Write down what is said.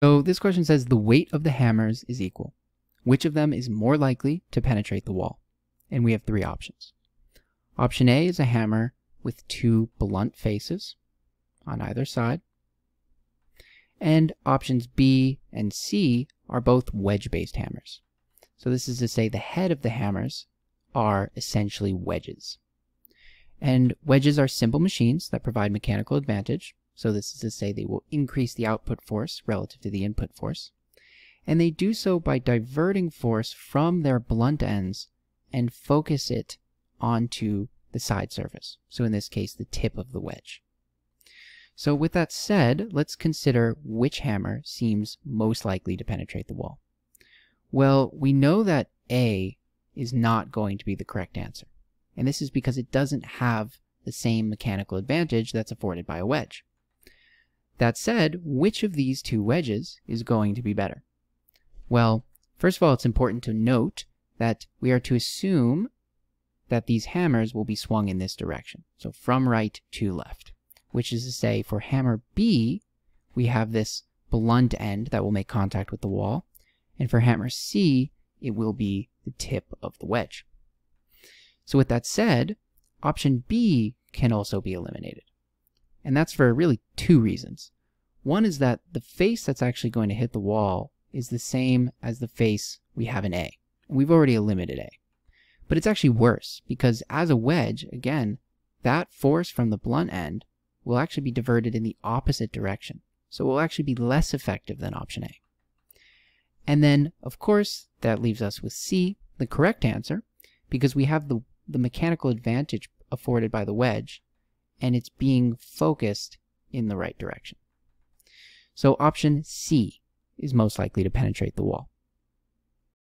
So this question says the weight of the hammers is equal. Which of them is more likely to penetrate the wall? And we have three options. Option A is a hammer with two blunt faces on either side. And options B and C are both wedge-based hammers. So this is to say the head of the hammers are essentially wedges. And wedges are simple machines that provide mechanical advantage. So this is to say they will increase the output force relative to the input force. And they do so by diverting force from their blunt ends and focus it onto the side surface. So in this case, the tip of the wedge. So with that said, let's consider which hammer seems most likely to penetrate the wall. Well, we know that A is not going to be the correct answer. And this is because it doesn't have the same mechanical advantage that's afforded by a wedge. That said, which of these two wedges is going to be better? Well, first of all, it's important to note that we are to assume that these hammers will be swung in this direction. So from right to left, which is to say for hammer B, we have this blunt end that will make contact with the wall. And for hammer C, it will be the tip of the wedge. So with that said, option B can also be eliminated. And that's for really two reasons. One is that the face that's actually going to hit the wall is the same as the face we have in A. We've already eliminated A. But it's actually worse because as a wedge, again, that force from the blunt end will actually be diverted in the opposite direction. So it will actually be less effective than option A. And then, of course, that leaves us with C, the correct answer, because we have the mechanical advantage afforded by the wedge, and it's being focused in the right direction. So option C is most likely to penetrate the wall.